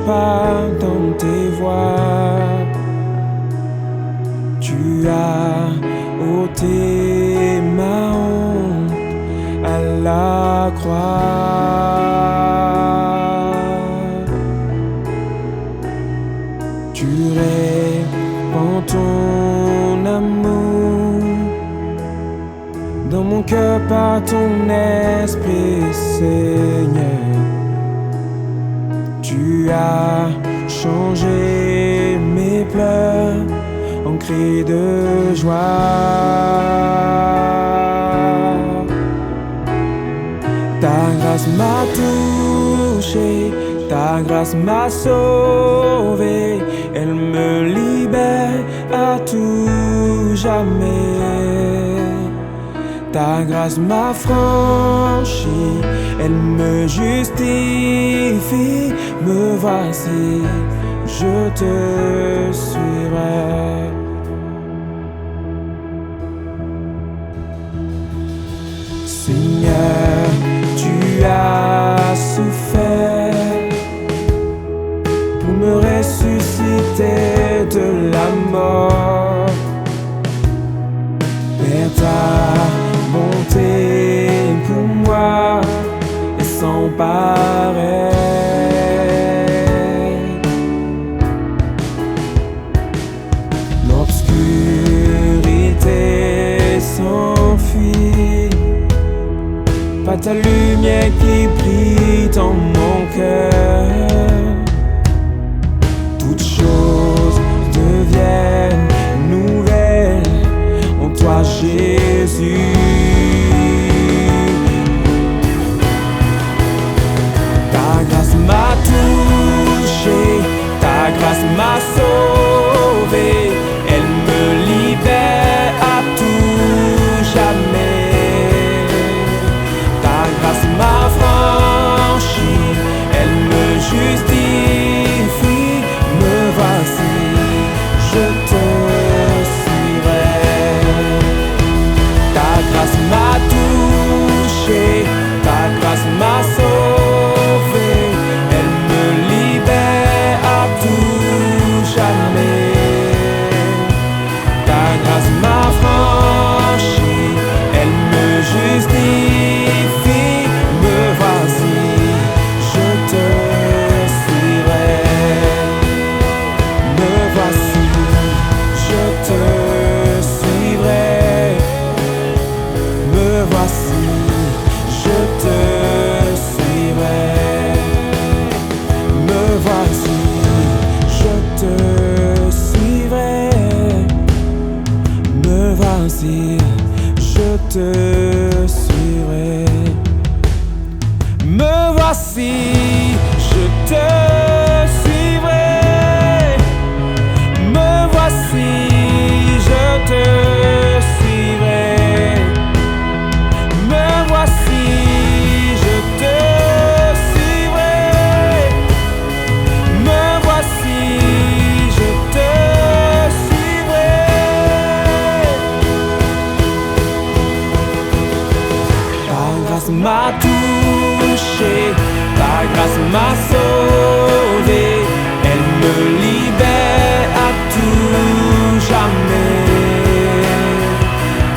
pas dans tes voies. Tu as ôté ma honte à la croix. Tu répands ton amour dans mon cœur par ton esprit, Seigneur. Tu as changé mes pleurs en cris de joie. Ta grâce m'a touché, ta grâce m'a sauvé, elle me libère à tout jamais. Ta grâce m'a franchi, elle me justifie. Me voici, je te suivrai. Seigneur, tu as souffert pour me ressusciter de la mort. Père, ta bonté pour moi est sans pareil. L'obscurité s'enfuit, pas ta lumière qui brille dans mon cœur. Toutes choses deviennent nouvelles en toi, Jésus. Ta grâce m'a touché, ta grâce m'a sauvé, elle me libère à tout jamais. Ta grâce m'a franchi, elle me justifie. Me voici, je te suivrai. Ta grâce m'a touché, ta grâce m'a sauvé, elle me libère à tout jamais. Ta grâce m'a franchi, elle me justifie. Me voici, je te suivrai. Me voici, je te suivrai. Me voici, je te suivrai. Me voici, je te suivrai. Me voici, je te suivrai. Me voici, je te suivrai. Me voici, je te suivrai. Me voici, je te suivrai. Me voici, je te suivrai. Ta grâce m'a touché, ta grâce m'a sauvé, elle me libère à tout jamais.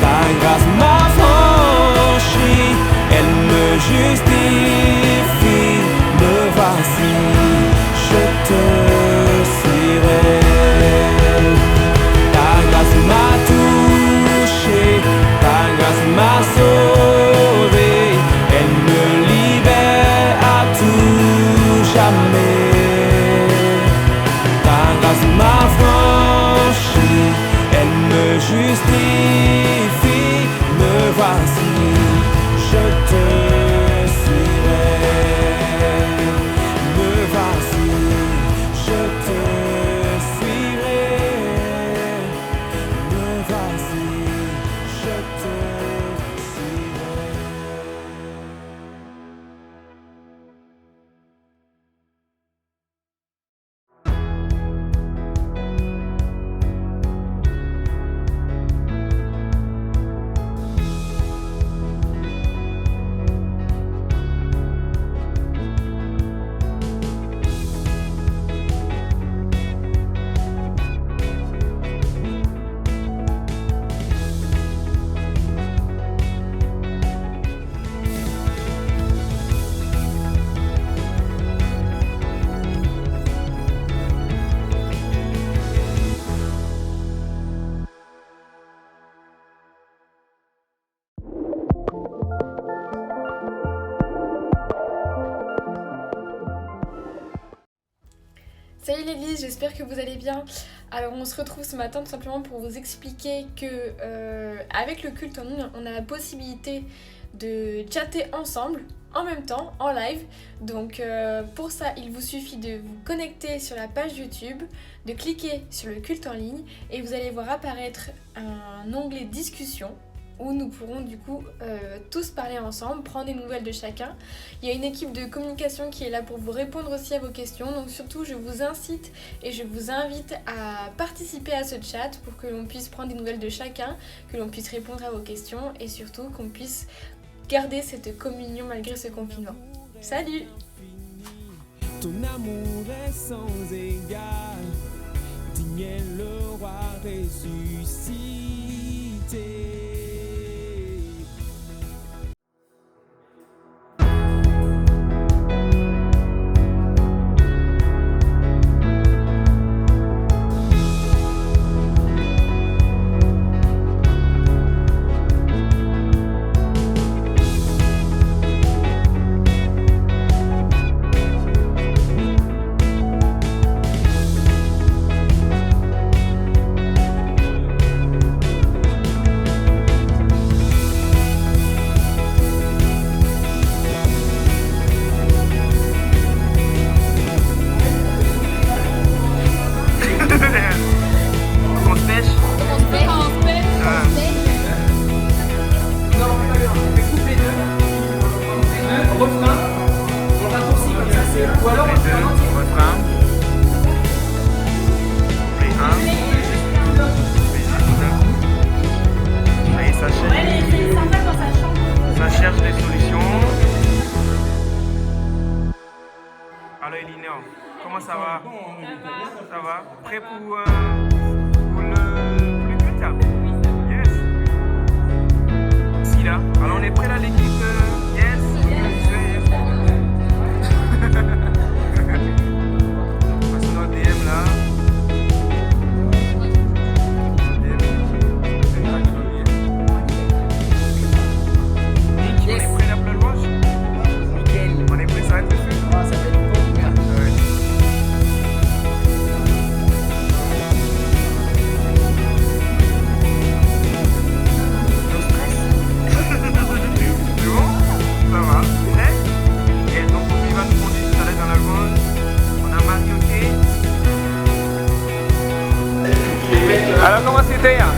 Ta grâce m'a franchi, elle me justifie. Me voici, je te suivrai. Ta grâce m'a touché, ta grâce m'a sauvé, elle me libère à tout jamais. Ta grâce Salut l'église, j'espère que vous allez bien. Alors on se retrouve ce matin tout simplement pour vous expliquer que avec le culte en ligne, on a la possibilité de chatter ensemble en même temps, en live. Donc pour ça, il vous suffit de vous connecter sur la page YouTube, de cliquer sur le culte en ligne et vous allez voir apparaître un onglet discussion où nous pourrons du coup tous parler ensemble, prendre des nouvelles de chacun. Il y a une équipe de communication qui est là pour vous répondre aussi à vos questions, donc surtout je vous incite et je vous invite à participer à ce chat pour que l'on puisse prendre des nouvelles de chacun, que l'on puisse répondre à vos questions et surtout qu'on puisse garder cette communion malgré ce confinement. Salut! Ton amour est sans égal, digne est le roi ressuscité. Ça cherche des solutions. Alors Elinor, comment ça va? Ça va? Prêt pour le culte? Yes. Si là. Alors on est prêt là l'équipe? Yes. Passe notre DM là. Alors comment c'était hein?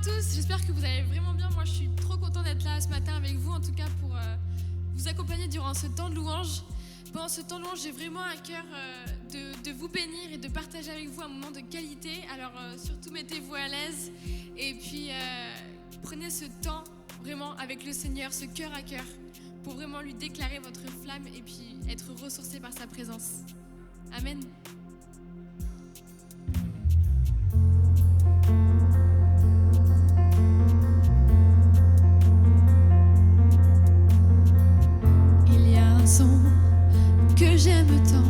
tous, j'espère que vous allez vraiment bien. Moi, je suis trop contente d'être là ce matin avec vous, en tout cas pour vous accompagner durant ce temps de louange. Pendant ce temps de louange, j'ai vraiment à cœur de vous bénir et de partager avec vous un moment de qualité. Alors, surtout, mettez-vous à l'aise et puis prenez ce temps vraiment avec le Seigneur, ce cœur à cœur, pour vraiment lui déclarer votre flamme et puis être ressourcé par sa présence. Amen. Il y a un son que j'aime tant,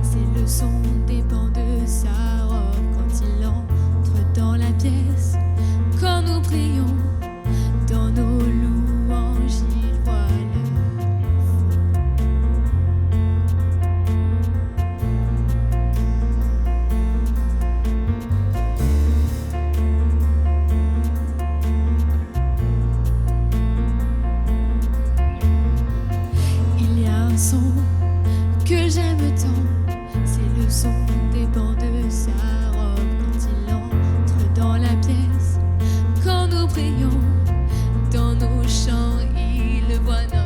c'est le son des bancs de sa robe quand il entre dans la pièce. Quand nous prions dans nos louanges, il voit le Il y a un son que j'aime tant, c'est le son des bancs de sa robe quand il entre dans la pièce. Quand nous prions dans nos chants, il voit notre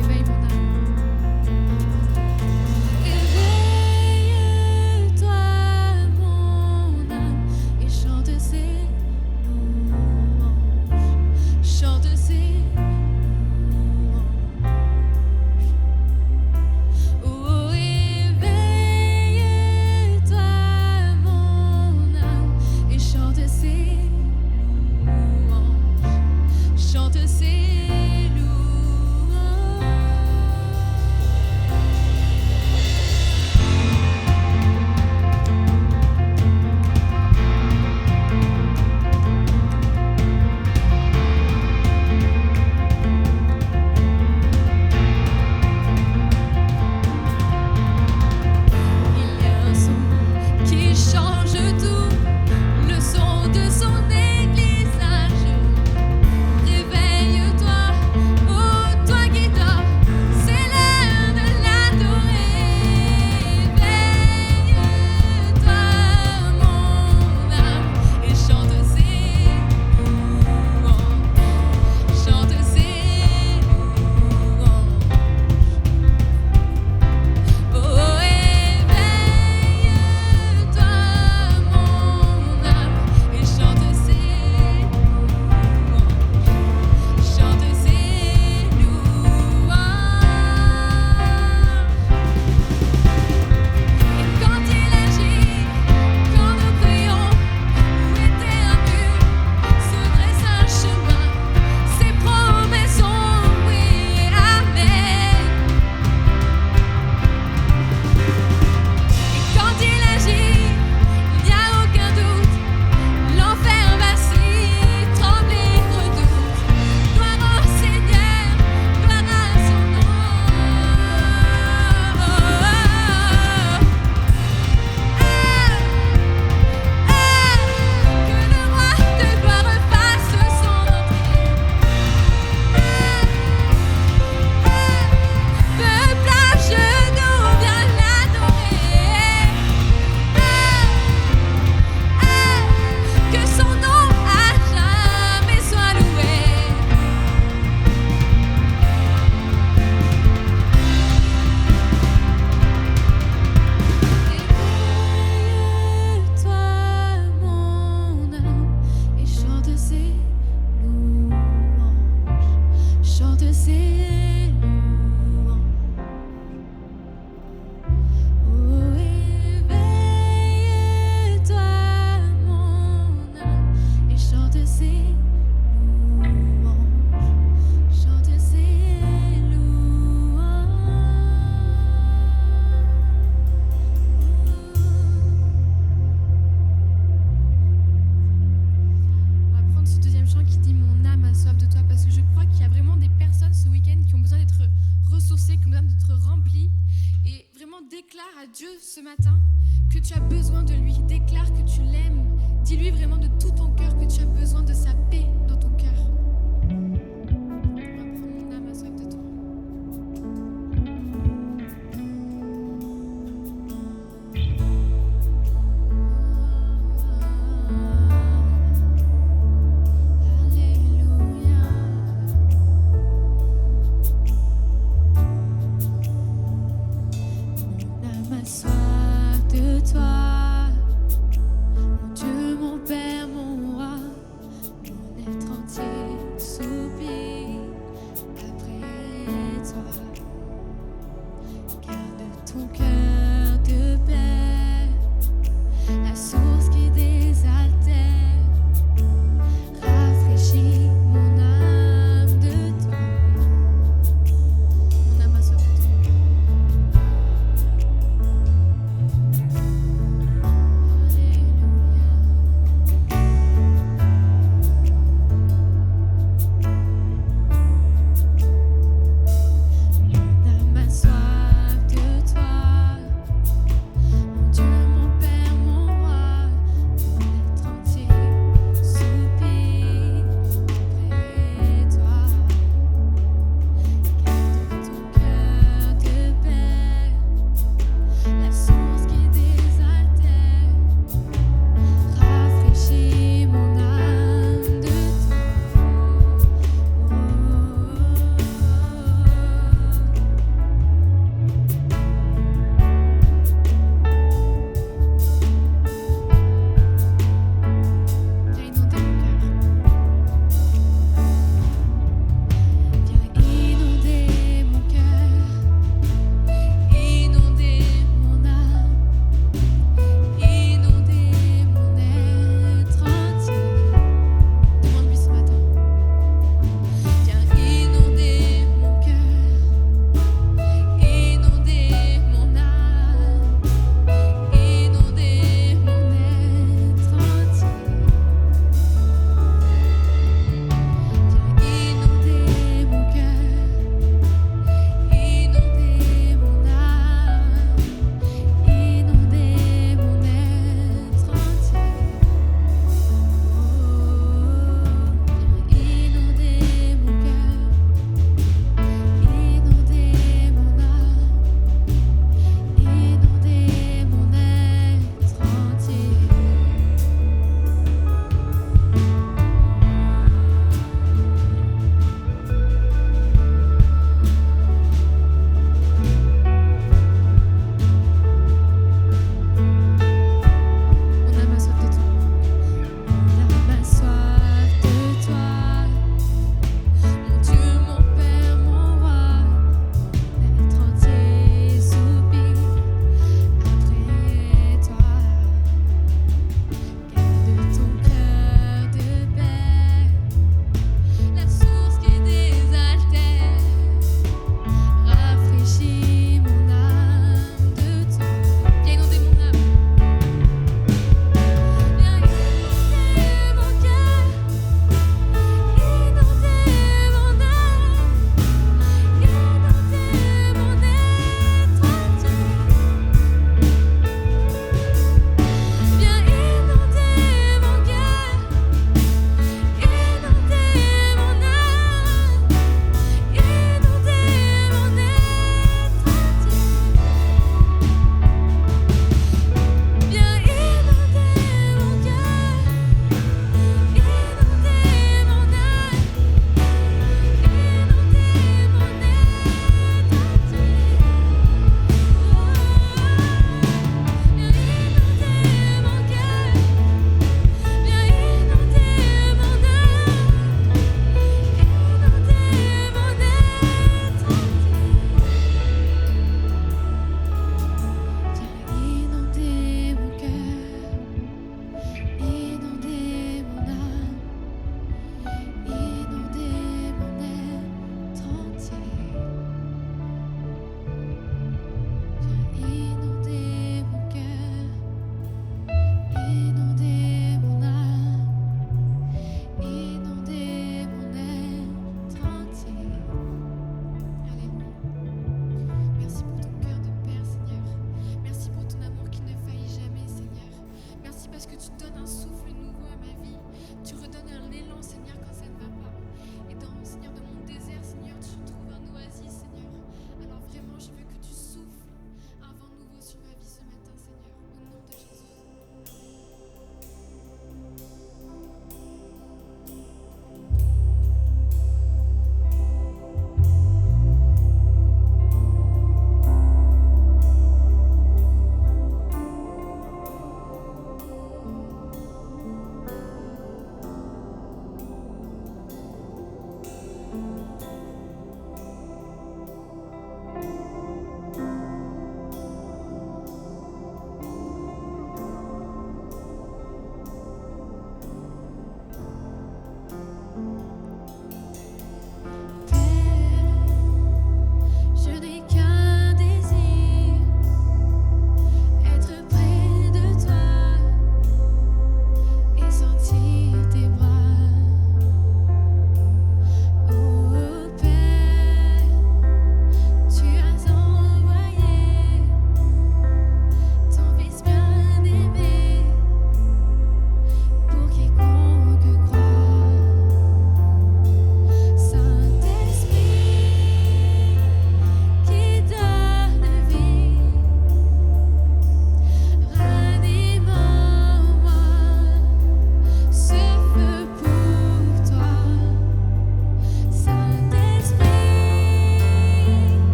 Éveille mon âme. Éveille-toi, mon âme, et chante ses louanges. Chante ses louanges. Oh, éveille-toi, mon âme, et chante ses louanges. Chante ses louanges. Il y a un son qui change tout, le son de son église. Réveille-toi, oh toi qui dors, c'est l'heure de l'adorer. Éveille-toi, mon âme, et chante ses louanges. Chante ses louanges. Oh, éveille-toi, mon âme, et chante ses louanges. Chante ses louanges. Et quand il agit, quand nous prions, où était un mur, se dresse un chemin. Ses promesses sont oui et amen. Et quand il agit, il n'y a aucun doute, l'enfer va s'y trembler, redoute. Gloire au Seigneur, gloire à son nom. Que le roi de gloire fasse son entrée. Peuple à genoux, viens l'adorer. Que son nom à jamais soit loué. Éveille-toi, mon âme, et chante ses louanges. Chante ses louanges. Oh, éveille-toi, mon âme, et chante ses louanges. Chante ses On va prendre ce deuxième chant qui dit mon âme a soif de toi, parce que je crois qu'il y a vraiment des personnes ce week-end qui ont besoin d'être ressourcées, qui ont besoin d'être remplies. Et vraiment déclare à Dieu ce matin que tu as besoin de lui. Déclare que tu l'aimes. Dis-lui vraiment de tout ton cœur que tu as besoin de sa paix dans ton cœur. ton cœur de paix, la source qui désaltère, rafraîchis mon âme de toi, mon âme a soif de toi. Mon âme a soif de toi.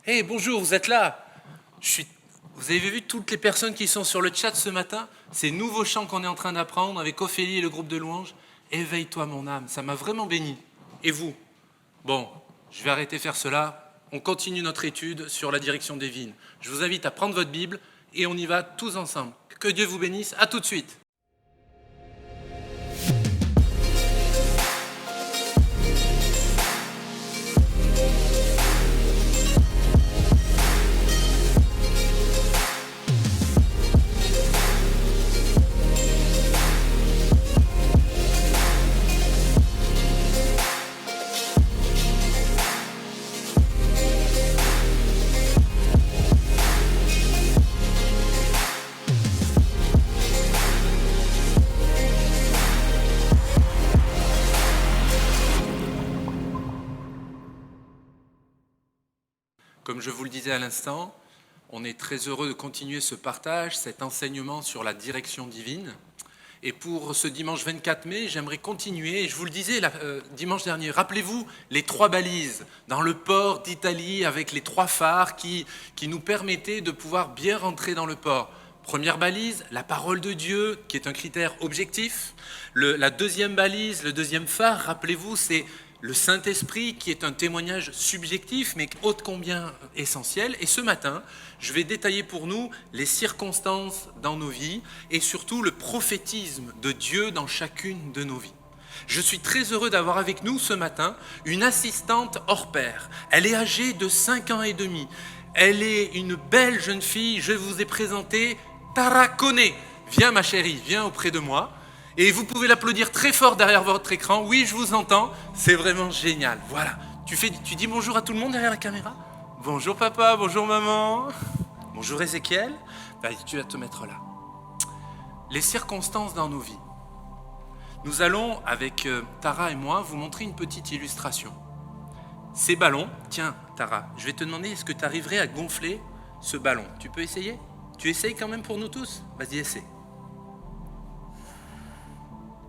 Hey, bonjour, vous êtes là? Vous avez vu toutes les personnes qui sont sur le chat ce matin? Ces nouveaux chants qu'on est en train d'apprendre avec Ophélie et le groupe de louanges. Éveille-toi mon âme, ça m'a vraiment béni. Et vous? Bon, je vais arrêter de faire cela. On continue notre étude sur la direction divine. Je vous invite à prendre votre Bible et on y va tous ensemble. Que Dieu vous bénisse. À tout de suite. Comme je vous le disais à l'instant, on est très heureux de continuer ce partage, cet enseignement sur la direction divine. Et pour ce dimanche 24 mai, j'aimerais continuer. Je vous le disais dimanche dernier, rappelez-vous les 3 balises dans le port d'Italie avec les 3 phares qui nous permettaient de pouvoir bien rentrer dans le port. Première balise, la parole de Dieu, qui est un critère objectif. La deuxième balise, le deuxième phare, rappelez-vous, c'est le Saint-Esprit, qui est un témoignage subjectif, mais ô combien essentiel. Et ce matin, je vais détailler pour nous les circonstances dans nos vies et surtout le prophétisme de Dieu dans chacune de nos vies. Je suis très heureux d'avoir avec nous ce matin une assistante hors pair. Elle est âgée de 5 ans et demi. Elle est une belle jeune fille. Je vous ai présenté Tara Koné. Viens ma chérie, viens auprès de moi. Et vous pouvez l'applaudir très fort derrière votre écran. Oui, je vous entends. C'est vraiment génial. Voilà. Tu dis bonjour à tout le monde derrière la caméra? Bonjour papa, bonjour maman. Bonjour Ézéchiel. Tu vas te mettre là. Les circonstances dans nos vies. Nous allons, avec Tara et moi, vous montrer une petite illustration. Ces ballons, tiens Tara, je vais te demander, est-ce que tu arriverais à gonfler ce ballon? Tu peux essayer? Tu essayes quand même pour nous tous? Vas-y, essaie.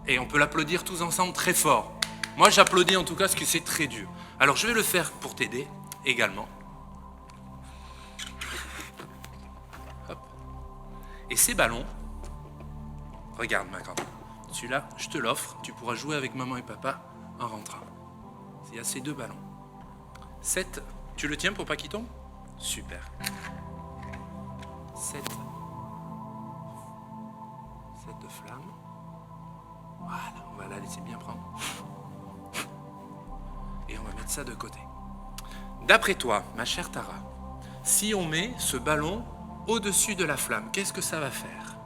Et on peut l'applaudir tous ensemble très fort. Moi, j'applaudis en tout cas parce que c'est très dur. Alors, je vais le faire pour t'aider également. Hop. Et ces ballons, regarde ma grande, celui-là, je te l'offre. Tu pourras jouer avec maman et papa en rentrant. Il y a ces 2 ballons. 7, tu le tiens pour pas qu'il tombe? Super. 7 flammes. Voilà, on va la laisser bien prendre. Et on va mettre ça de côté. D'après toi, ma chère Tara, si on met ce ballon au-dessus de la flamme, qu'est-ce que ça va faire?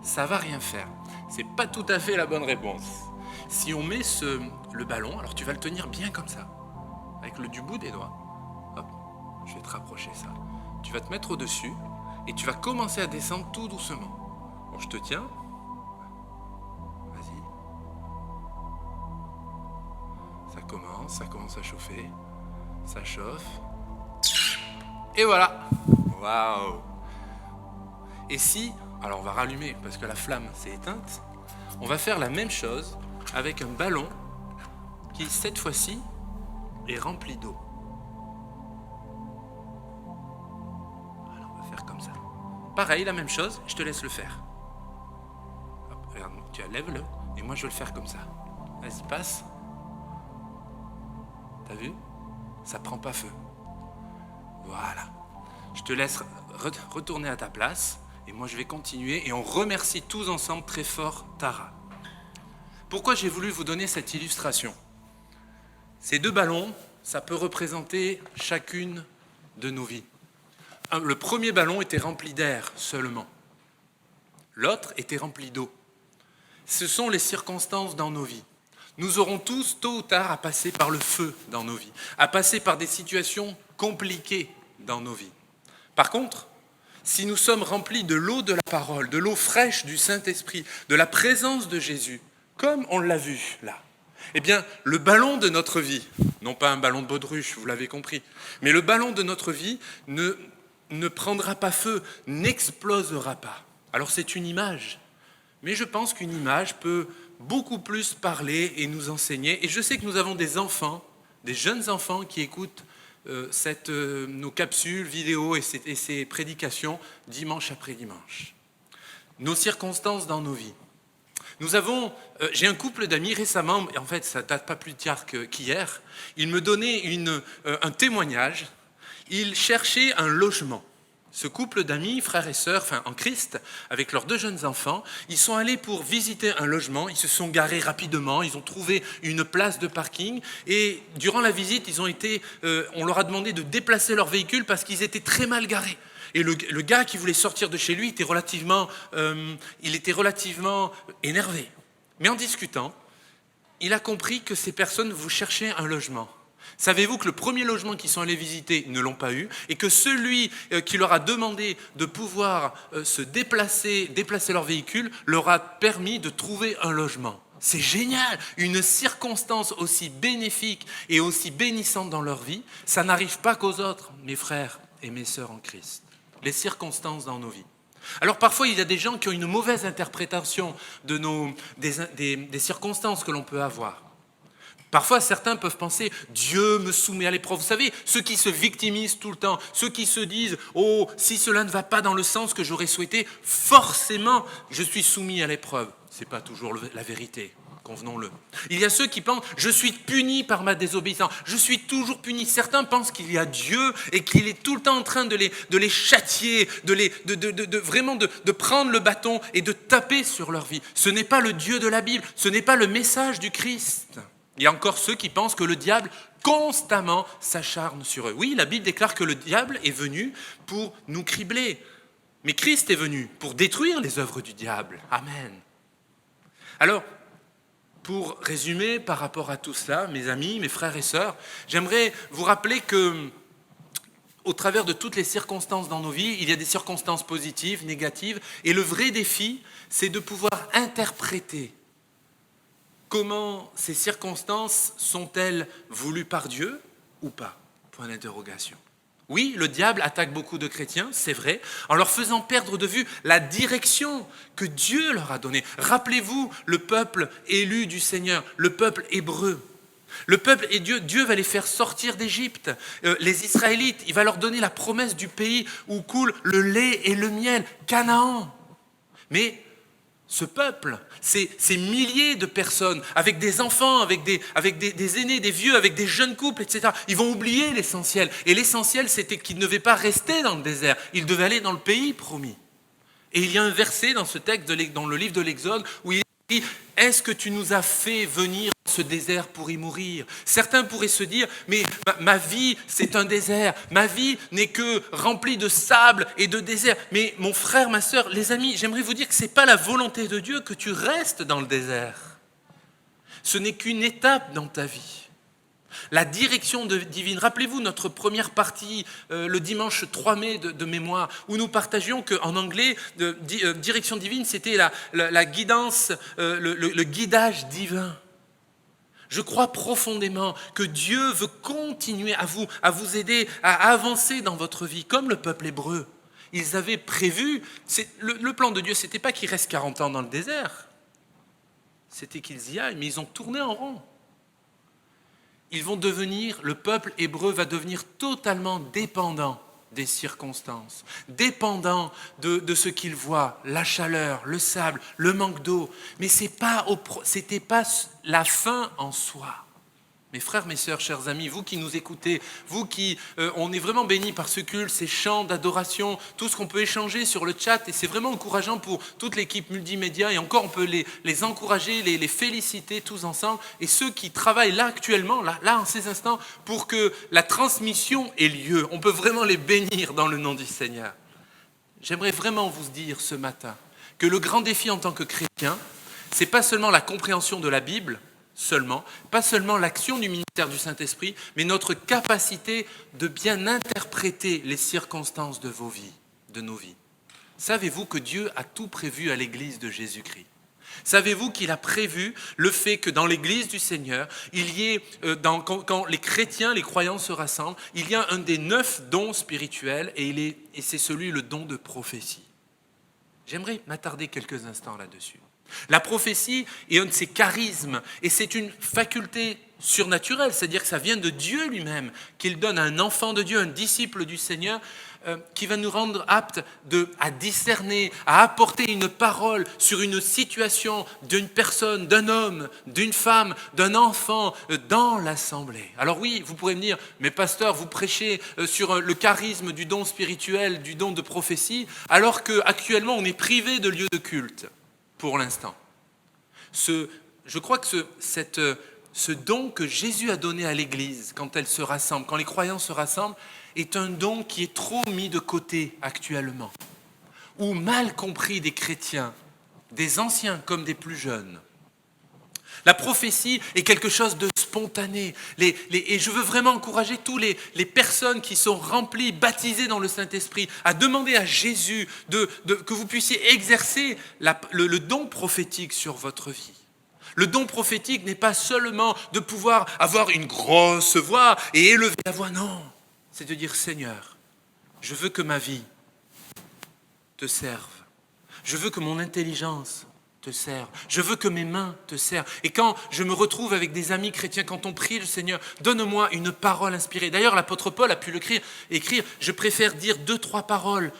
Ça va rien faire. C'est pas tout à fait la bonne réponse. Si on met le ballon, alors tu vas le tenir bien comme ça, avec du bout des doigts. Hop, je vais te rapprocher ça. Tu vas te mettre au-dessus et tu vas commencer à descendre tout doucement. Bon, je te tiens. Ça commence à chauffer, ça chauffe, et voilà. Waouh! Et si, alors on va rallumer parce que la flamme s'est éteinte, on va faire la même chose avec un ballon qui cette fois-ci est rempli d'eau. Alors on va faire comme ça. Pareil, la même chose, je te laisse le faire. Hop, regarde, tu lève-le et moi je vais le faire comme ça. Vas-y, passe. T'as vu? Ça prend pas feu. Voilà. Je te laisse retourner à ta place et moi je vais continuer et on remercie tous ensemble très fort Tara. Pourquoi j'ai voulu vous donner cette illustration? Ces 2 ballons, ça peut représenter chacune de nos vies. Le premier ballon était rempli d'air seulement. L'autre était rempli d'eau. Ce sont les circonstances dans nos vies. Nous aurons tous, tôt ou tard, à passer par le feu dans nos vies, à passer par des situations compliquées dans nos vies. Par contre, si nous sommes remplis de l'eau de la parole, de l'eau fraîche du Saint-Esprit, de la présence de Jésus, comme on l'a vu là, eh bien, le ballon de notre vie, non pas un ballon de baudruche, vous l'avez compris, mais le ballon de notre vie ne prendra pas feu, n'explosera pas. Alors c'est une image, mais je pense qu'une image peut beaucoup plus parler et nous enseigner. Et je sais que nous avons des enfants, des jeunes enfants qui écoutent nos capsules vidéo et ces prédications dimanche après dimanche. Nos circonstances dans nos vies. J'ai un couple d'amis récemment, en fait ça date pas plus tard qu'hier, ils me donnaient un témoignage, ils cherchaient un logement. Ce couple d'amis, frères et sœurs, en Christ, avec leurs 2 jeunes enfants, ils sont allés pour visiter un logement, ils se sont garés rapidement, ils ont trouvé une place de parking et durant la visite, on leur a demandé de déplacer leur véhicule parce qu'ils étaient très mal garés. Et le gars qui voulait sortir de chez lui était relativement énervé. Mais en discutant, il a compris que ces personnes vous cherchaient un logement. Savez-vous que le premier logement qu'ils sont allés visiter ne l'ont pas eu et que celui qui leur a demandé de pouvoir se déplacer leur véhicule leur a permis de trouver un logement. C'est génial, une circonstance aussi bénéfique et aussi bénissante dans leur vie, ça n'arrive pas qu'aux autres, mes frères et mes sœurs en Christ. Les circonstances dans nos vies. Alors parfois il y a des gens qui ont une mauvaise interprétation des circonstances que l'on peut avoir. Parfois, certains peuvent penser « Dieu me soumet à l'épreuve ». Vous savez, ceux qui se victimisent tout le temps, ceux qui se disent « Oh, si cela ne va pas dans le sens que j'aurais souhaité, forcément, je suis soumis à l'épreuve ». Ce n'est pas toujours la vérité, convenons-le. Il y a ceux qui pensent « Je suis puni par ma désobéissance, je suis toujours puni ». Certains pensent qu'il y a Dieu et qu'il est tout le temps en train de les châtier, de prendre le bâton et de taper sur leur vie. Ce n'est pas le Dieu de la Bible, ce n'est pas le message du Christ. Il y a encore ceux qui pensent que le diable constamment s'acharne sur eux. Oui, la Bible déclare que le diable est venu pour nous cribler. Mais Christ est venu pour détruire les œuvres du diable. Amen. Alors, pour résumer par rapport à tout cela, mes amis, mes frères et sœurs, j'aimerais vous rappeler que au travers de toutes les circonstances dans nos vies, il y a des circonstances positives, négatives, et le vrai défi, c'est de pouvoir interpréter comment ces circonstances sont-elles voulues par Dieu ou pas ? Point d'interrogation. Oui, le diable attaque beaucoup de chrétiens, c'est vrai, en leur faisant perdre de vue la direction que Dieu leur a donnée. Rappelez-vous le peuple élu du Seigneur, le peuple hébreu. Le peuple et Dieu va les faire sortir d'Égypte. Les Israélites, il va leur donner la promesse du pays où coule le lait et le miel, Canaan. Mais ce peuple, ces milliers de personnes, avec des enfants, avec des aînés, des vieux, avec des jeunes couples, etc., ils vont oublier l'essentiel. Et l'essentiel, c'était qu'ils ne devaient pas rester dans le désert, ils devaient aller dans le pays promis. Et il y a un verset dans ce texte, dans le livre de l'Exode, où il dit « Est-ce que tu nous as fait venir dans ce désert pour y mourir ?» Certains pourraient se dire « Mais ma vie, c'est un désert. Ma vie n'est que remplie de sable et de désert. » Mais mon frère, ma sœur, les amis, j'aimerais vous dire que ce n'est pas la volonté de Dieu que tu restes dans le désert. Ce n'est qu'une étape dans ta vie. La direction divine. Rappelez-vous notre première partie, le dimanche 3 mai de mémoire, où nous partagions qu'en anglais, direction divine, c'était la guidance, le guidage divin. Je crois profondément que Dieu veut continuer à vous aider à avancer dans votre vie, comme le peuple hébreu. Ils avaient prévu, le plan de Dieu, ce n'était pas qu'ils restent 40 ans dans le désert, c'était qu'ils y aillent, mais ils ont tourné en rond. Le peuple hébreu va devenir totalement dépendant des circonstances, dépendant de ce qu'il voit, la chaleur, le sable, le manque d'eau. Mais c'était pas la fin en soi. Mes frères, mes sœurs, chers amis, vous qui nous écoutez, vous qui, on est vraiment bénis par ce culte, ces chants d'adoration, tout ce qu'on peut échanger sur le chat, et c'est vraiment encourageant pour toute l'équipe multimédia, et encore on peut les encourager, les féliciter tous ensemble, et ceux qui travaillent là actuellement, là en ces instants, pour que la transmission ait lieu. On peut vraiment les bénir dans le nom du Seigneur. J'aimerais vraiment vous dire ce matin que le grand défi en tant que chrétien, c'est pas seulement la compréhension de la Bible, pas seulement l'action du ministère du Saint-Esprit, mais notre capacité de bien interpréter les circonstances de nos vies. Savez-vous que Dieu a tout prévu à l'Église de Jésus-Christ ? Savez-vous qu'il a prévu le fait que dans l'Église du Seigneur, il y ait, quand les chrétiens, les croyants se rassemblent, il y a un des 9 dons spirituels et c'est le don de prophétie. J'aimerais m'attarder quelques instants là-dessus. La prophétie est un de ses charismes et c'est une faculté surnaturelle, c'est-à-dire que ça vient de Dieu lui-même, qu'il donne à un enfant de Dieu, un disciple du Seigneur, qui va nous rendre aptes à discerner, à apporter une parole sur une situation d'une personne, d'un homme, d'une femme, d'un enfant dans l'assemblée. Alors oui, vous pourrez me dire, mais pasteur, vous prêchez sur le charisme du don spirituel, du don de prophétie, alors qu'actuellement on est privé de lieux de culte, pour l'instant. Je crois que ce don que Jésus a donné à l'Église quand elle se rassemble, quand les croyants se rassemblent, est un don qui est trop mis de côté actuellement, ou mal compris des chrétiens, des anciens comme des plus jeunes. La prophétie est quelque chose de spontané. Et je veux vraiment encourager tous les personnes qui sont remplies, baptisées dans le Saint-Esprit, à demander à Jésus que vous puissiez exercer le don prophétique sur votre vie. Le don prophétique n'est pas seulement de pouvoir avoir une grosse voix et élever la voix, non. C'est de dire, Seigneur, je veux que ma vie te serve. Je veux que mon intelligence te serve. Je veux que mes mains te servent. Et quand je me retrouve avec des amis chrétiens, quand on prie le Seigneur, donne-moi une parole inspirée. D'ailleurs, l'apôtre Paul a pu écrire, je préfère dire 2-3 paroles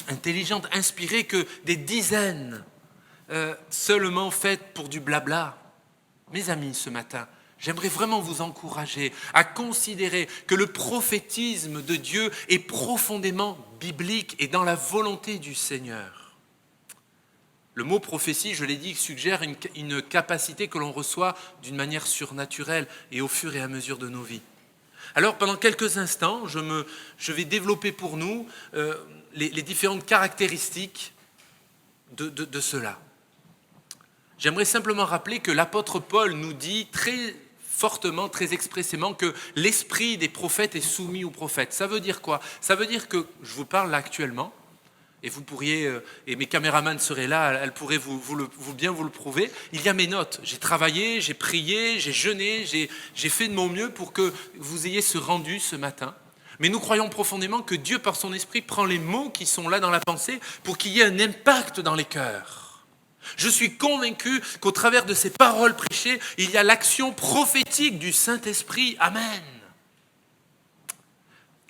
intelligentes, inspirées, que des dizaines seulement faites pour du blabla. Mes amis, ce matin, j'aimerais vraiment vous encourager à considérer que le prophétisme de Dieu est profondément biblique et dans la volonté du Seigneur. Le mot prophétie, je l'ai dit, suggère une capacité que l'on reçoit d'une manière surnaturelle et au fur et à mesure de nos vies. Alors, pendant quelques instants, je vais développer pour nous les différentes caractéristiques de cela. J'aimerais simplement rappeler que l'apôtre Paul nous dit très fortement, très expressément que l'esprit des prophètes est soumis aux prophètes. Ça veut dire quoi ? Ça veut dire que, je vous parle là actuellement, et vous pourriez, et mes caméramans seraient là, elles pourraient bien vous le prouver, il y a mes notes. J'ai travaillé, j'ai prié, j'ai jeûné, j'ai fait de mon mieux pour que vous ayez ce rendu ce matin. Mais nous croyons profondément que Dieu, par son esprit, prend les mots qui sont là dans la pensée pour qu'il y ait un impact dans les cœurs. Je suis convaincu qu'au travers de ces paroles prêchées, il y a l'action prophétique du Saint-Esprit. Amen.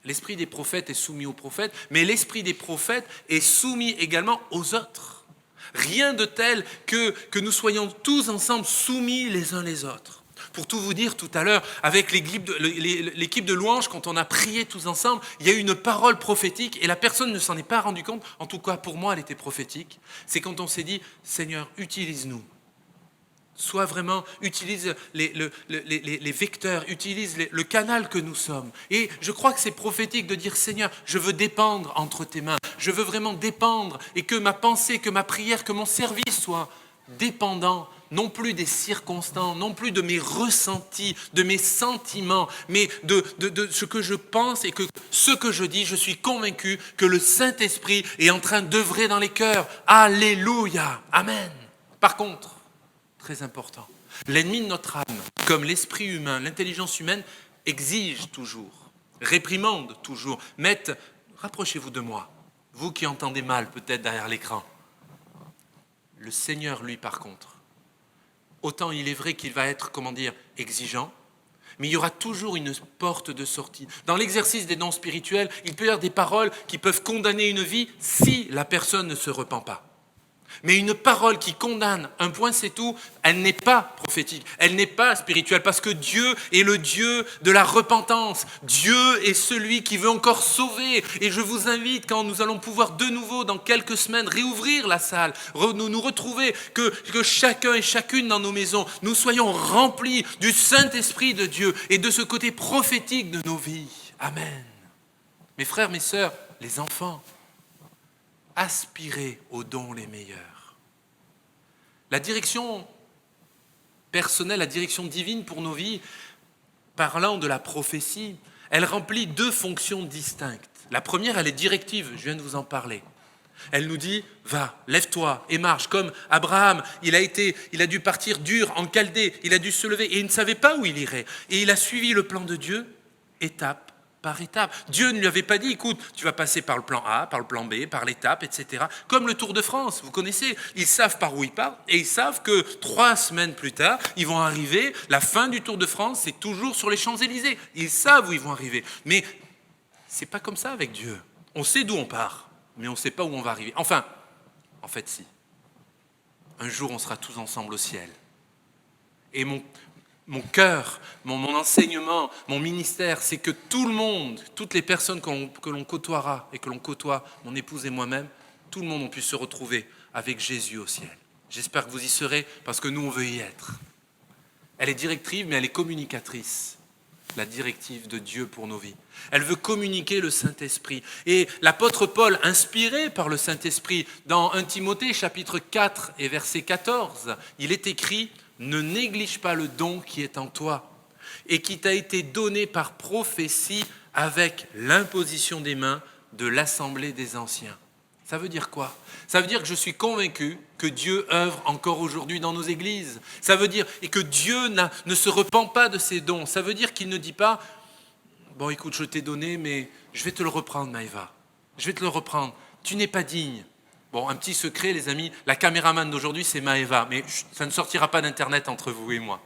L'esprit des prophètes est soumis aux prophètes, mais l'esprit des prophètes est soumis également aux autres. Rien de tel que nous soyons tous ensemble soumis les uns les autres. Pour tout vous dire, tout à l'heure, avec l'équipe de louanges, quand on a prié tous ensemble, il y a eu une parole prophétique et la personne ne s'en est pas rendue compte. En tout cas, pour moi, elle était prophétique. C'est quand on s'est dit, Seigneur, utilise-nous. Sois vraiment, utilise les vecteurs, utilise le canal que nous sommes. Et je crois que c'est prophétique de dire, Seigneur, je veux dépendre entre tes mains. Je veux vraiment dépendre et que ma pensée, que ma prière, que mon service soit dépendant, non plus des circonstances, non plus de mes ressentis, de mes sentiments, mais de ce que je pense et que ce que je dis, je suis convaincu que le Saint-Esprit est en train d'œuvrer dans les cœurs. Alléluia, amen. Par contre, très important, l'ennemi de notre âme, comme l'esprit humain, l'intelligence humaine, exige toujours, réprimande toujours, rapprochez-vous de moi, vous qui entendez mal peut-être derrière l'écran. Le Seigneur, lui, par contre, autant il est vrai qu'il va être, exigeant, mais il y aura toujours une porte de sortie. Dans l'exercice des dons spirituels, il peut y avoir des paroles qui peuvent condamner une vie si la personne ne se repent pas. Mais une parole qui condamne, un point c'est tout, elle n'est pas prophétique, elle n'est pas spirituelle, parce que Dieu est le Dieu de la repentance. Dieu est celui qui veut encore sauver. Et je vous invite, quand nous allons pouvoir de nouveau, dans quelques semaines, réouvrir la salle, nous retrouver, que chacun et chacune dans nos maisons, nous soyons remplis du Saint-Esprit de Dieu et de ce côté prophétique de nos vies. Amen. Mes frères, mes sœurs, les enfants, aspirez aux dons les meilleurs. La direction personnelle, la direction divine pour nos vies, parlant de la prophétie, elle remplit 2 fonctions distinctes. La première, elle est directive, je viens de vous en parler. Elle nous dit, va, lève-toi et marche. Comme Abraham, il a dû partir dur en Chaldée, il a dû se lever et il ne savait pas où il irait. Et il a suivi le plan de Dieu, étape par étapes. Dieu ne lui avait pas dit, écoute, tu vas passer par le plan A, par le plan B, par l'étape, etc. Comme le Tour de France, vous connaissez, ils savent par où ils partent et ils savent que 3 semaines plus tard, ils vont arriver, la fin du Tour de France, c'est toujours sur les Champs-Élysées. Ils savent où ils vont arriver. Mais c'est pas comme ça avec Dieu. On sait d'où on part, mais on ne sait pas où on va arriver. Enfin, en fait, si. Un jour, on sera tous ensemble au ciel. Et mon cœur, mon enseignement, mon ministère, c'est que tout le monde, toutes les personnes que l'on côtoiera et que l'on côtoie, mon épouse et moi-même, tout le monde, on puisse se retrouver avec Jésus au ciel. J'espère que vous y serez parce que nous, on veut y être. Elle est directive, mais elle est communicatrice. La directive de Dieu pour nos vies. Elle veut communiquer le Saint-Esprit. Et l'apôtre Paul, inspiré par le Saint-Esprit, dans 1 Timothée chapitre 4 et verset 14, il est écrit « Ne néglige pas le don qui est en toi et qui t'a été donné par prophétie avec l'imposition des mains de l'Assemblée des anciens. » Ça veut dire quoi? Ça veut dire que je suis convaincu que Dieu œuvre encore aujourd'hui dans nos églises. Ça veut dire et que Dieu ne se repent pas de ses dons. Ça veut dire qu'il ne dit pas « Bon, écoute, je t'ai donné, mais je vais te le reprendre, Maëva. Je vais te le reprendre. Tu n'es pas digne. » Bon, un petit secret, les amis, la caméraman d'aujourd'hui, c'est Maëva, mais ça ne sortira pas d'Internet entre vous et moi.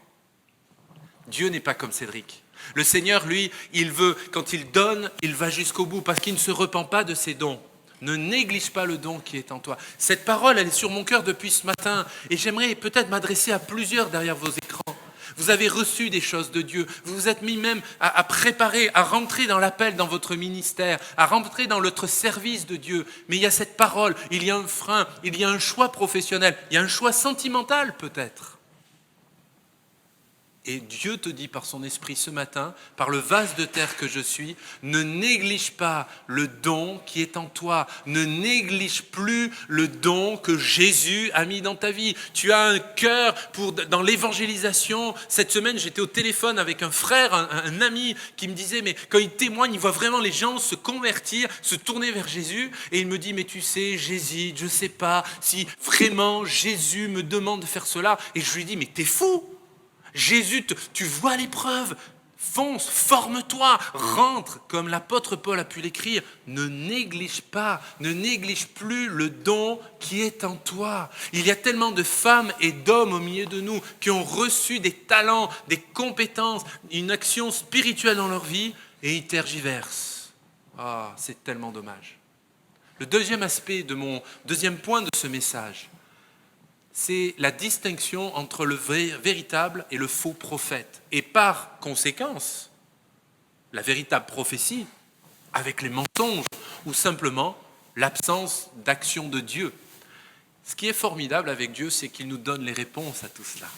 Dieu n'est pas comme Cédric. Le Seigneur, lui, il veut, quand il donne, il va jusqu'au bout, parce qu'il ne se repent pas de ses dons. Ne néglige pas le don qui est en toi. Cette parole, elle est sur mon cœur depuis ce matin, et j'aimerais peut-être m'adresser à plusieurs derrière vos écrans. Vous avez reçu des choses de Dieu, vous vous êtes mis même à préparer, à rentrer dans l'appel dans votre ministère, à rentrer dans notre service de Dieu. Mais il y a cette parole, il y a un frein, il y a un choix professionnel, il y a un choix sentimental peut-être. Et Dieu te dit par son esprit ce matin, par le vase de terre que je suis, ne néglige pas le don qui est en toi. Ne néglige plus le don que Jésus a mis dans ta vie. Tu as un cœur dans l'évangélisation. Cette semaine, j'étais au téléphone avec un frère, un ami qui me disait, mais quand il témoigne, il voit vraiment les gens se convertir, se tourner vers Jésus. Et il me dit, mais tu sais, j'hésite, je ne sais pas si vraiment Jésus me demande de faire cela. Et je lui dis, mais t'es fou! Jésus, tu vois l'épreuve, fonce, forme-toi, rentre, comme l'apôtre Paul a pu l'écrire. Ne néglige pas, ne néglige plus le don qui est en toi. Il y a tellement de femmes et d'hommes au milieu de nous qui ont reçu des talents, des compétences, une action spirituelle dans leur vie et ils tergiversent. Ah, c'est tellement dommage. Le deuxième aspect de mon deuxième point de ce message, c'est la distinction entre le véritable et le faux prophète. Et par conséquence, la véritable prophétie avec les mensonges ou simplement l'absence d'action de Dieu. Ce qui est formidable avec Dieu, c'est qu'il nous donne les réponses à tout cela.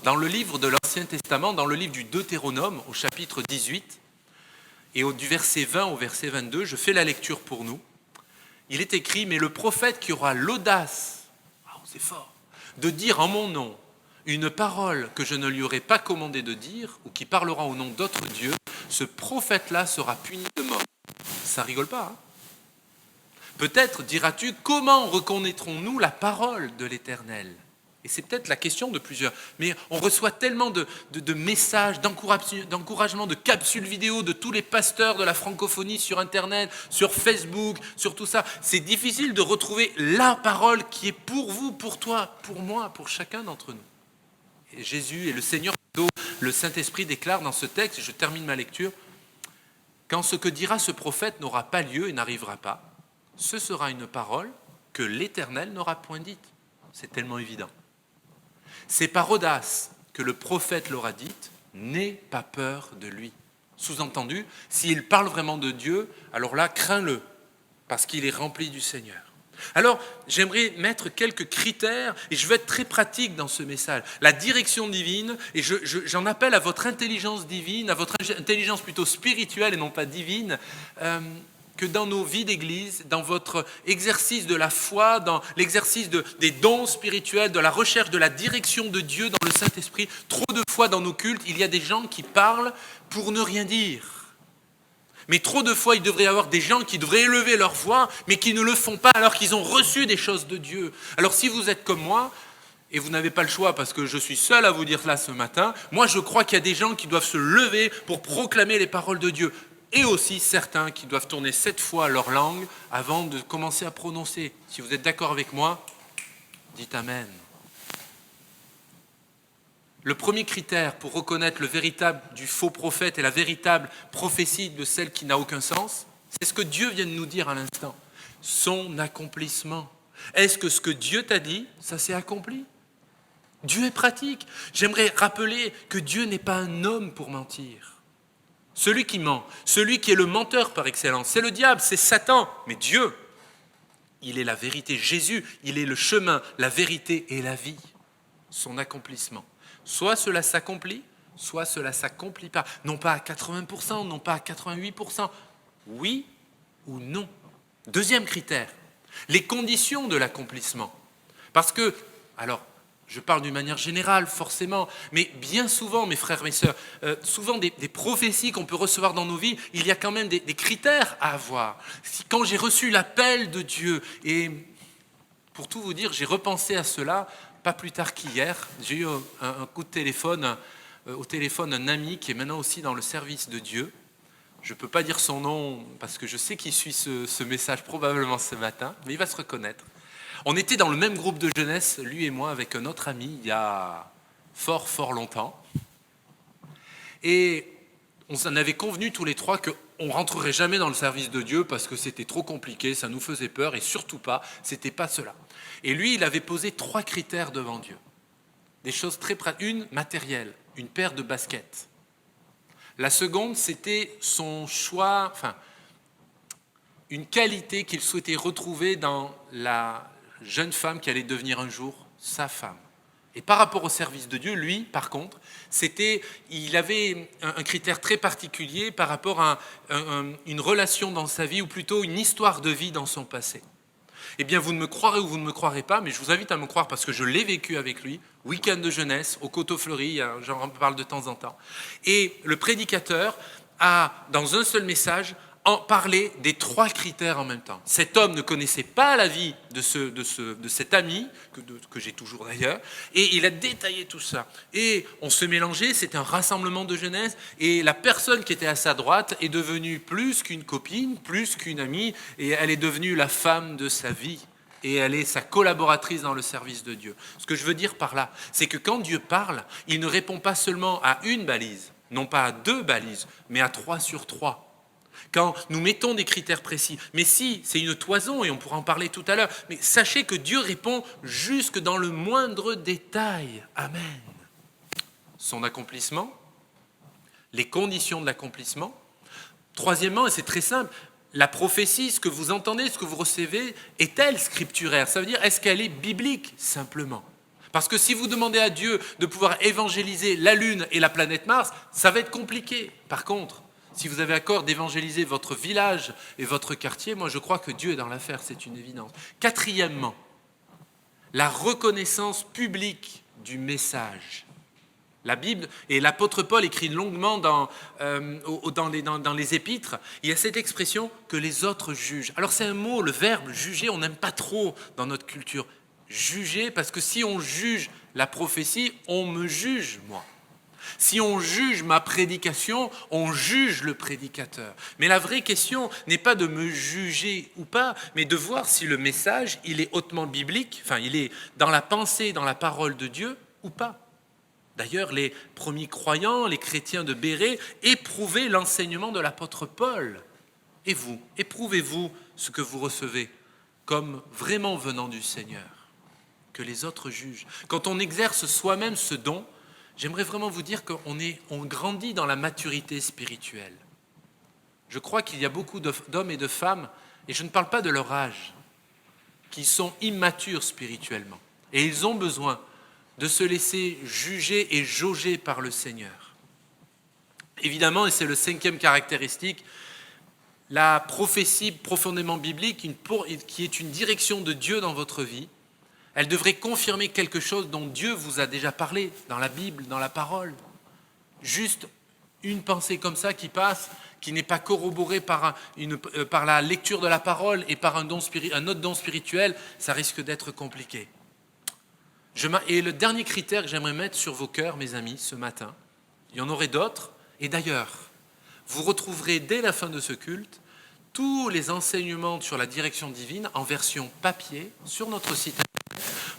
Dans le livre de l'Ancien Testament, dans le livre du Deutéronome, au chapitre 18, et du verset 20 au verset 22, je fais la lecture pour nous. Il est écrit « Mais le prophète qui aura l'audace, c'est fort, de dire en mon nom une parole que je ne lui aurais pas commandé de dire ou qui parlera au nom d'autres dieux, ce prophète-là sera puni de mort. » Ça rigole pas, hein? Peut-être diras-tu, comment reconnaîtrons-nous la parole de l'Éternel? Et c'est peut-être la question de plusieurs. Mais on reçoit tellement de messages, d'encouragement, de capsules vidéo de tous les pasteurs de la francophonie sur Internet, sur Facebook, sur tout ça. C'est difficile de retrouver la parole qui est pour vous, pour toi, pour moi, pour chacun d'entre nous. Et Jésus et le Seigneur, le Saint-Esprit déclarent dans ce texte, et je termine ma lecture, « Quand ce que dira ce prophète n'aura pas lieu et n'arrivera pas, ce sera une parole que l'Éternel n'aura point dite. » C'est tellement évident. C'est par audace que le prophète l'aura dite, n'aie pas peur de lui. Sous-entendu, s'il parle vraiment de Dieu, alors là, crains-le, parce qu'il est rempli du Seigneur. Alors, j'aimerais mettre quelques critères, et je vais être très pratique dans ce message. La direction divine, et j'en appelle à votre intelligence divine, à votre intelligence plutôt spirituelle et non pas divine, que dans nos vies d'église, dans votre exercice de la foi, dans l'exercice des dons spirituels, de la recherche de la direction de Dieu dans le Saint-Esprit, trop de fois dans nos cultes, il y a des gens qui parlent pour ne rien dire. Mais trop de fois, il devrait y avoir des gens qui devraient élever leur voix, mais qui ne le font pas alors qu'ils ont reçu des choses de Dieu. Alors si vous êtes comme moi, et vous n'avez pas le choix parce que je suis seul à vous dire cela ce matin, moi je crois qu'il y a des gens qui doivent se lever pour proclamer les paroles de Dieu. et aussi certains qui doivent tourner 7 fois leur langue avant de commencer à prononcer. Si vous êtes d'accord avec moi, dites Amen. Le premier critère pour reconnaître le véritable du faux prophète et la véritable prophétie de celle qui n'a aucun sens, c'est ce que Dieu vient de nous dire à l'instant. Son accomplissement. Est-ce que ce que Dieu t'a dit, ça s'est accompli ? Dieu est pratique. J'aimerais rappeler que Dieu n'est pas un homme pour mentir. Celui qui ment, celui qui est le menteur par excellence, c'est le diable, c'est Satan. Mais Dieu, il est la vérité. Jésus, il est le chemin, la vérité et la vie. Son accomplissement. Soit cela s'accomplit, soit cela ne s'accomplit pas. Non pas à 80%, non pas à 88%. Oui ou non. Deuxième critère, les conditions de l'accomplissement. Parce que, alors, je parle d'une manière générale, forcément, mais bien souvent, mes frères, mes sœurs, souvent des prophéties qu'on peut recevoir dans nos vies, il y a quand même des critères à avoir. Quand j'ai reçu l'appel de Dieu, et pour tout vous dire, j'ai repensé à cela, pas plus tard qu'hier, j'ai eu un coup de téléphone, au téléphone un ami qui est maintenant aussi dans le service de Dieu. Je ne peux pas dire son nom parce que je sais qu'il suit ce message probablement ce matin, mais il va se reconnaître. On était dans le même groupe de jeunesse, lui et moi, avec un autre ami, il y a fort longtemps. Et on en avait convenu tous les trois qu'on ne rentrerait jamais dans le service de Dieu parce que c'était trop compliqué, ça nous faisait peur et surtout pas, c'était pas cela. Et lui, il avait posé 3 critères devant Dieu. Des choses très pratiques. Une, matérielle, une paire de baskets. La seconde, c'était son choix, une qualité qu'il souhaitait retrouver dans la jeune femme qui allait devenir un jour sa femme. Et par rapport au service de Dieu, lui, par contre, il avait un critère très particulier par rapport à une relation dans sa vie, ou plutôt une histoire de vie dans son passé. Eh bien, vous ne me croirez ou vous ne me croirez pas, mais je vous invite à me croire parce que je l'ai vécu avec lui, week-end de jeunesse, au Coteau-Fleury, j'en parle de temps en temps. Et le prédicateur a, dans un seul message, parlé des 3 critères en même temps. Cet homme ne connaissait pas la vie de cet ami, que j'ai toujours d'ailleurs, et il a détaillé tout ça. Et on se mélangeait, c'était un rassemblement de jeunesse, et la personne qui était à sa droite est devenue plus qu'une copine, plus qu'une amie, et elle est devenue la femme de sa vie. Et elle est sa collaboratrice dans le service de Dieu. Ce que je veux dire par là, c'est que quand Dieu parle, il ne répond pas seulement à une balise, non pas à 2 balises, mais à 3 sur 3. Quand nous mettons des critères précis, mais si, c'est une toison, et on pourra en parler tout à l'heure, mais sachez que Dieu répond jusque dans le moindre détail. Amen. Son accomplissement, les conditions de l'accomplissement. Troisièmement, et c'est très simple, la prophétie, ce que vous entendez, ce que vous recevez, est-elle scripturaire ? Ça veut dire, est-ce qu'elle est biblique, simplement ? Parce que si vous demandez à Dieu de pouvoir évangéliser la Lune et la planète Mars, ça va être compliqué. Par contre, si vous avez accord d'évangéliser votre village et votre quartier, moi je crois que Dieu est dans l'affaire, c'est une évidence. Quatrièmement, la reconnaissance publique du message. La Bible, et l'apôtre Paul écrit longuement dans les épîtres, il y a cette expression que les autres jugent. Alors c'est un mot, le verbe juger, on n'aime pas trop dans notre culture. Juger, parce que si on juge la prophétie, on me juge, moi. Si on juge ma prédication, on juge le prédicateur. Mais la vraie question n'est pas de me juger ou pas, mais de voir si le message, il est hautement biblique, il est dans la pensée, dans la parole de Dieu ou pas. D'ailleurs, les premiers croyants, les chrétiens de Bérée, éprouvaient l'enseignement de l'apôtre Paul. Et vous, éprouvez-vous ce que vous recevez comme vraiment venant du Seigneur, que les autres jugent. Quand on exerce soi-même ce don, j'aimerais vraiment vous dire qu'on grandit dans la maturité spirituelle. Je crois qu'il y a beaucoup d'hommes et de femmes, et je ne parle pas de leur âge, qui sont immatures spirituellement. Et ils ont besoin de se laisser juger et jauger par le Seigneur. Évidemment, et c'est le 5e caractéristique, la prophétie profondément biblique, qui est une direction de Dieu dans votre vie, elle devrait confirmer quelque chose dont Dieu vous a déjà parlé dans la Bible, dans la parole. Juste une pensée comme ça qui passe, qui n'est pas corroborée par la lecture de la parole et par un autre don spirituel, ça risque d'être compliqué. Et le dernier critère que j'aimerais mettre sur vos cœurs, mes amis, ce matin, il y en aurait d'autres, et d'ailleurs, vous retrouverez dès la fin de ce culte tous les enseignements sur la direction divine en version papier sur notre site internet.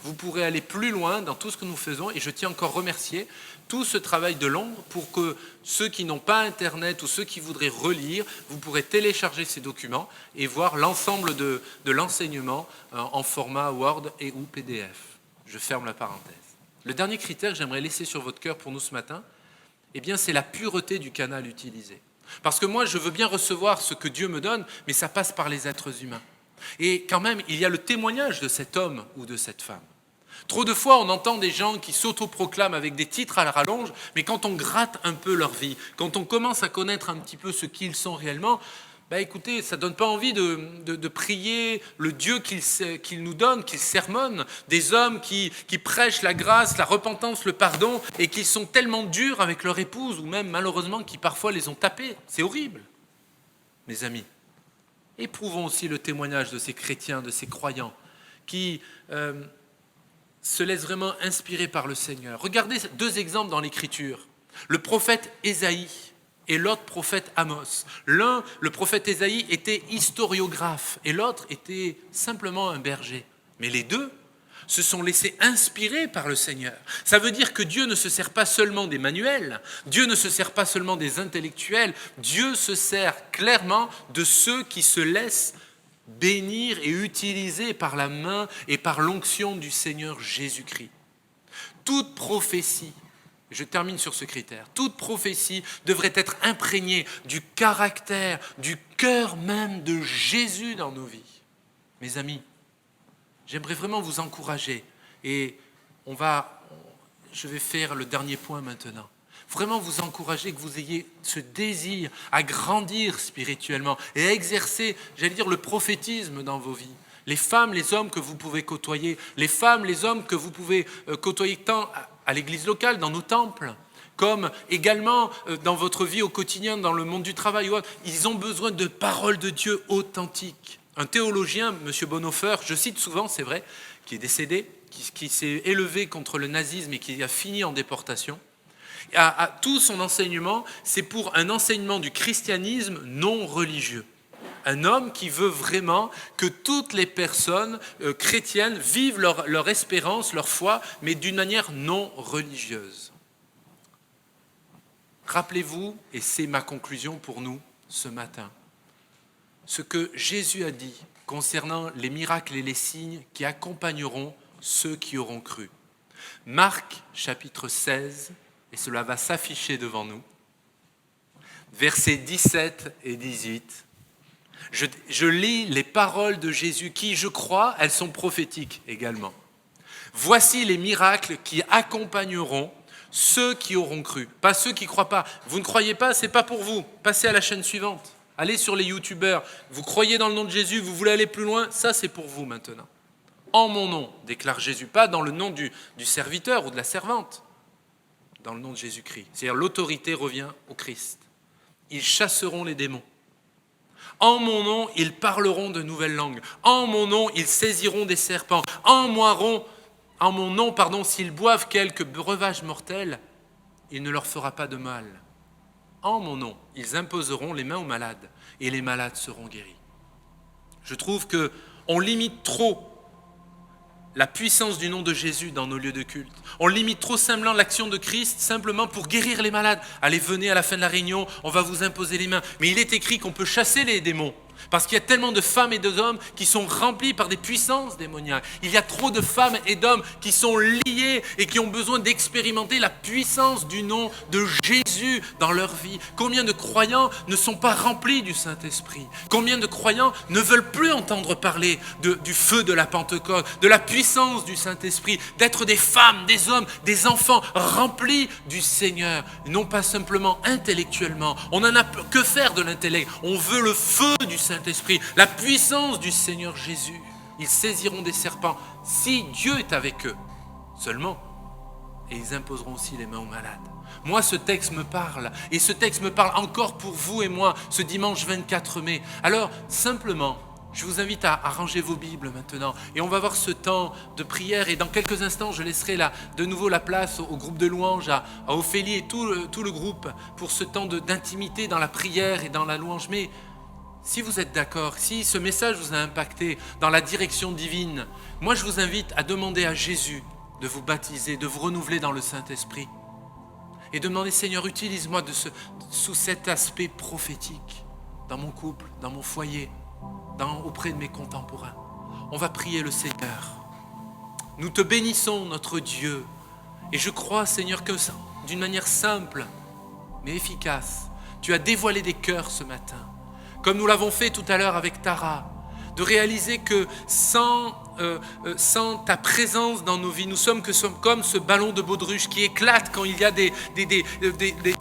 Vous pourrez aller plus loin dans tout ce que nous faisons et je tiens encore à remercier tout ce travail de l'ombre pour que ceux qui n'ont pas internet ou ceux qui voudraient relire, vous pourrez télécharger ces documents et voir l'ensemble de l'enseignement en format Word et ou PDF. Je ferme la parenthèse. Le dernier critère que j'aimerais laisser sur votre cœur pour nous ce matin, eh bien, c'est la pureté du canal utilisé. Parce que moi, je veux bien recevoir ce que Dieu me donne, mais ça passe par les êtres humains. Et quand même, il y a le témoignage de cet homme ou de cette femme. Trop de fois, on entend des gens qui s'autoproclament avec des titres à la rallonge, mais quand on gratte un peu leur vie, quand on commence à connaître un petit peu ce qu'ils sont réellement, écoutez, ça ne donne pas envie de prier le Dieu qu'il nous donne, qu'il sermonne, des hommes qui prêchent la grâce, la repentance, le pardon, et qui sont tellement durs avec leur épouse, ou même malheureusement qui parfois les ont tapés. C'est horrible. Mes amis, éprouvons aussi le témoignage de ces chrétiens, de ces croyants, qui se laissent vraiment inspirer par le Seigneur. Regardez 2 exemples dans l'Écriture. Le prophète Ésaïe et l'autre prophète Amos. L'un, le prophète Ésaïe, était historiographe et l'autre était simplement un berger. Mais les deux se sont laissés inspirer par le Seigneur. Ça veut dire que Dieu ne se sert pas seulement des manuels, Dieu ne se sert pas seulement des intellectuels, Dieu se sert clairement de ceux qui se laissent bénir et utiliser par la main et par l'onction du Seigneur Jésus-Christ. Toute prophétie, je termine sur ce critère, toute prophétie devrait être imprégnée du caractère, du cœur même de Jésus dans nos vies. Mes amis, j'aimerais vraiment vous encourager et je vais faire le dernier point maintenant. Vraiment vous encourager que vous ayez ce désir à grandir spirituellement et à exercer, le prophétisme dans vos vies. Les femmes, les hommes que vous pouvez côtoyer, les femmes, les hommes que vous pouvez côtoyer tant à l'église locale, dans nos temples, comme également dans votre vie au quotidien, dans le monde du travail ou autre, ils ont besoin de paroles de Dieu authentiques. Un théologien, M. Bonhoeffer, je cite souvent, c'est vrai, qui est décédé, qui s'est élevé contre le nazisme et qui a fini en déportation, à tout son enseignement, c'est pour un enseignement du christianisme non religieux. Un homme qui veut vraiment que toutes les personnes chrétiennes vivent leur espérance, leur foi, mais d'une manière non religieuse. Rappelez-vous, et c'est ma conclusion pour nous ce matin, ce que Jésus a dit concernant les miracles et les signes qui accompagneront ceux qui auront cru. Marc, chapitre 16, et cela va s'afficher devant nous, versets 17 et 18. Je lis les paroles de Jésus qui, je crois, elles sont prophétiques également. Voici les miracles qui accompagneront ceux qui auront cru, pas ceux qui ne croient pas. Vous ne croyez pas, ce n'est pas pour vous. Passez à la chaîne suivante. Allez sur les youtubeurs. Vous croyez dans le nom de Jésus, vous voulez aller plus loin, ça c'est pour vous maintenant. En mon nom, déclare Jésus, pas dans le nom du serviteur ou de la servante, dans le nom de Jésus-Christ. C'est-à-dire l'autorité revient au Christ. Ils chasseront les démons. En mon nom, ils parleront de nouvelles langues. En mon nom, ils saisiront des serpents. En mon nom, s'ils boivent quelques breuvages mortels, il ne leur fera pas de mal. En mon nom, ils imposeront les mains aux malades et les malades seront guéris. Je trouve qu'on limite trop la puissance du nom de Jésus dans nos lieux de culte. On limite trop simplement l'action de Christ simplement pour guérir les malades. Allez, venez à la fin de la réunion, on va vous imposer les mains. Mais il est écrit qu'on peut chasser les démons. Parce qu'il y a tellement de femmes et d'hommes qui sont remplis par des puissances démoniaques. Il y a trop de femmes et d'hommes qui sont liés et qui ont besoin d'expérimenter la puissance du nom de Jésus dans leur vie. Combien de croyants ne sont pas remplis du Saint-Esprit? Combien de croyants ne veulent plus entendre parler du feu de la Pentecôte, de la puissance du Saint-Esprit, d'être des femmes, des hommes, des enfants remplis du Seigneur, non pas simplement intellectuellement. On n'en a que faire de l'intellect. On veut le feu du Saint-Esprit, la puissance du Seigneur Jésus. Ils saisiront des serpents si Dieu est avec eux seulement, et ils imposeront aussi les mains aux malades. Moi, ce texte me parle, et ce texte me parle encore pour vous et moi, ce dimanche 24 mai. Alors, simplement, Je vous invite à ranger vos Bibles maintenant et on va avoir ce temps de prière et dans quelques instants je laisserai de nouveau la place au groupe de louanges, à Ophélie et tout le groupe pour ce temps d'intimité dans la prière et dans la louange. Mais si vous êtes d'accord, si ce message vous a impacté dans la direction divine, moi je vous invite à demander à Jésus de vous baptiser, de vous renouveler dans le Saint-Esprit et de demander Seigneur, utilise-moi sous cet aspect prophétique dans mon couple, dans mon foyer, auprès de mes contemporains. On va prier le Seigneur. Nous te bénissons, notre Dieu. Et je crois, Seigneur, que d'une manière simple, mais efficace, tu as dévoilé des cœurs ce matin. Comme nous l'avons fait tout à l'heure avec Tara, de réaliser que sans ta présence dans nos vies, nous sommes comme ce ballon de baudruche qui éclate quand il y a des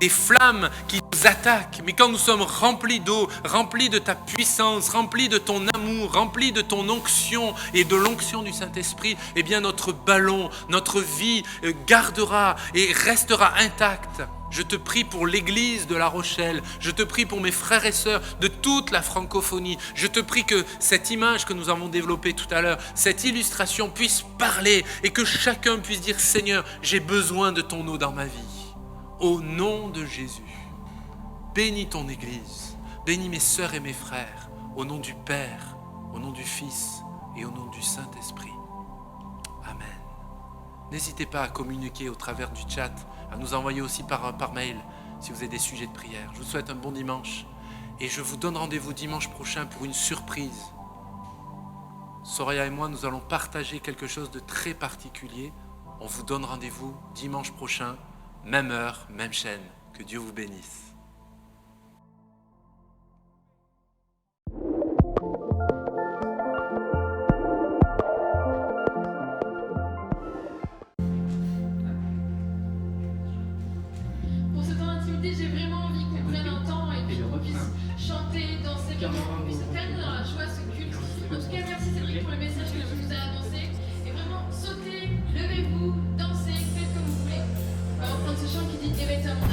flammes qui nous attaquent. Mais quand nous sommes remplis d'eau, remplis de ta puissance, remplis de ton amour, remplis de ton onction et de l'onction du Saint-Esprit, eh bien notre ballon, notre vie gardera et restera intacte. Je te prie pour l'église de La Rochelle, je te prie pour mes frères et sœurs de toute la francophonie. Je te prie que cette image que nous avons développée tout à l'heure, cette illustration puisse parler et que chacun puisse dire « Seigneur, j'ai besoin de ton eau dans ma vie ». Au nom de Jésus, bénis ton église, bénis mes sœurs et mes frères, au nom du Père, au nom du Fils et au nom du Saint-Esprit. Amen. N'hésitez pas à communiquer au travers du chat, à nous envoyer aussi par mail si vous avez des sujets de prière. Je vous souhaite un bon dimanche et je vous donne rendez-vous dimanche prochain pour une surprise. Soraya et moi, nous allons partager quelque chose de très particulier. On vous donne rendez-vous dimanche prochain, même heure, même chaîne. Que Dieu vous bénisse. J'ai vraiment envie qu'on prenne un temps et puis qu'on puisse chanter, danser, vraiment qu'on puisse terminer dans la joie ce culte. En tout cas, merci Cédric pour le message que tu nous as annoncé. Et vraiment, sautez, levez-vous, dansez, faites comme vous voulez. On va reprendre ce chant qui dit « Éveille-toi mon âme ».